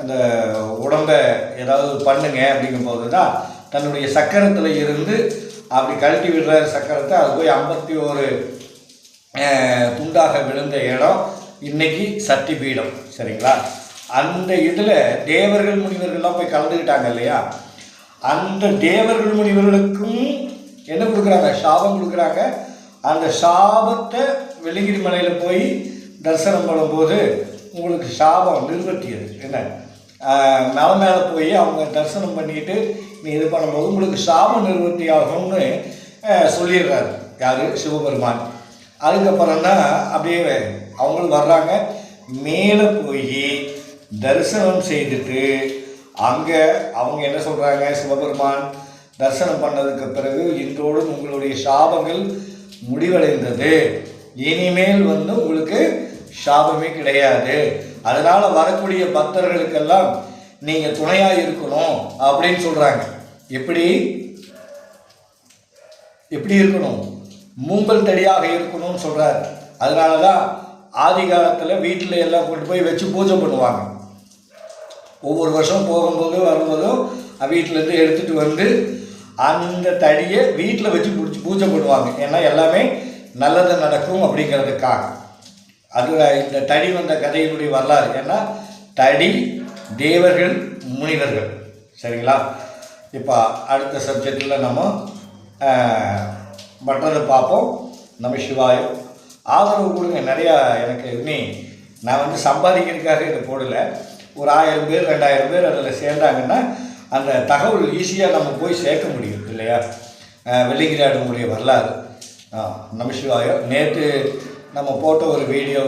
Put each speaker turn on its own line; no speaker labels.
அந்த உடம்பை ஏதாவது பண்ணுங்க அப்படிங்கும்போது தான் தன்னுடைய சக்கரத்தில் இருந்து அப்படி கழட்டி விடுற சக்கரத்தை அது போய் 51 துண்டாக விழுந்த இடம் இன்னைக்கு சக்தி பீடம். சரிங்களா? அந்த இதில் தேவர்கள் முனிவர்கள்லாம் போய் கலந்துக்கிட்டாங்க இல்லையா? அந்த தேவர்கள் முனிவர்களுக்கும் என்ன கொடுக்குறாங்க? சாபம் கொடுக்குறாங்க. அந்த சாபத்தை வெள்ளிங்கிரி மலையில் போய் தரிசனம் பண்ணும்போது உங்களுக்கு சாபம் நிறுவத்தியது. என்ன மலை மேலே போய் அவங்க தரிசனம் பண்ணிட்டு நீ இது பண்ணும்போது உங்களுக்கு சாபம் நிறுவத்தி ஆகும்னு சொல்லிடுறாரு யார்? சிவபெருமான். அதுக்கப்புறம் தான் அப்படியே அவங்களும் வர்றாங்க. மேலே போய் தரிசனம் செய்துட்டு அங்கே அவங்க என்ன சொல்கிறாங்க? சிவபெருமான் தரிசனம் பண்ணதுக்கு பிறகு இன்றோடும் உங்களுடைய சாபங்கள் முடிவடைந்தது, இனிமேல் உங்களுக்கு சாபமே கிடையாது, அதனால் வரக்கூடிய பக்தர்களுக்கெல்லாம் நீங்கள் துணையாக இருக்கணும் அப்படின்னு சொல்கிறாங்க. எப்படி இருக்கணும்? மூங்கல் தடியாக இருக்கணும்னு சொல்கிறார். அதனால தான் ஆதி காலத்தில் வீட்டில் எல்லாம் கொண்டு போய் வச்சு பூஜை பண்ணுவாங்க. ஒவ்வொரு வருஷம் போகும்போது வரும்போதும் வீட்டிலேருந்து எடுத்துகிட்டு வந்து அந்த தடியை வீட்டில் வச்சு பூஜை பண்ணுவாங்க. ஏன்னா எல்லாமே நல்லது நடக்கும் அப்படிங்கிறதுக்காக. அது இந்த தடி வந்த கதையினுடைய வரலாறு. ஏன்னா தடி தேவர்கள் முனிவர்கள். சரிங்களா? இப்போ அடுத்த சப்ஜெக்டில் நம்ம மற்றதை பார்ப்போம். நம்ம சிவாயம் ஆதரவு கொடுங்க. நிறையா எனக்கு நான் சம்பாதிக்கிறதுக்காக இதை போடலை. ஒரு 1000 பேர் 2000 பேர் அதில் சேர்ந்தாங்கன்னா அந்த தகவல் ஈஸியாக நம்ம போய் சேர்க்க முடியும் இல்லையா? வெள்ளிங்கிரி வரலாறு. நம்ம சிவாயம் நேற்று நம்ம போட்ட ஒரு வீடியோ